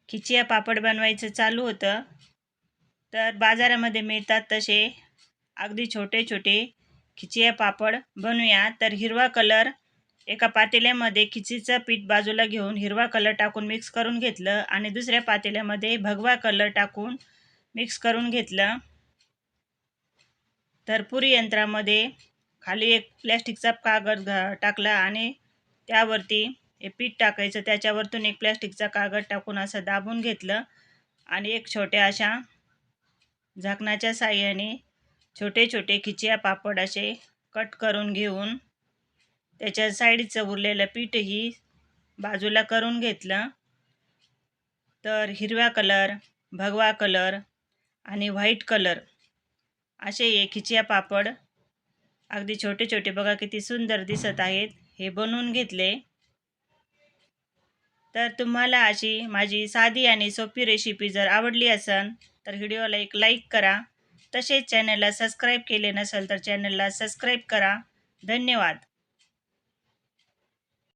खिचिया पापड बनवायचं चालू होतं, तर बाजारामध्ये मिळतात तसे अगदी छोटे छोटे खिचिया पापड बनवूया। तर हिरवा कलर एका पातेल्यामध्ये खिचीचं पीठ बाजूला घेऊन हिरवा कलर टाकून मिक्स करून घेतलं आणि दुसऱ्या पातेल्यामध्ये भगवा कलर टाकून मिक्स करून घेतलं। तर पुरी यंत्रामध्ये खाली एक प्लॅस्टिकचा कागद टाकला आणि त्यावरती हे पीठ टाकायचं, त्याच्यावरतून एक प्लॅस्टिकचा कागद टाकून असं दाबून घेतलं आणि एक छोट्या अशा झाकणाच्या साहाय्याने छोटे छोटे खिचिया पापड असे कट करून घेऊन त्याच्या साईडचं उरलेलं पीठही बाजूला करून घेतलं। तर हिरवा कलर, भगवा कलर आणि व्हाईट कलर असे हे खिचिया पापड अगदी छोटे छोटे बघा किती सुंदर दिसत आहेत, हे बनवून घेतले। तर तुम्हाला अशी माझी साधी आणि सोपी रेसिपी जर आवडली असेल तर व्हिडिओला एक लाईक करा। तसेच चॅनलला सबस्क्राईब केले नसेल तर चॅनलला सबस्क्राईब करा। धन्यवाद।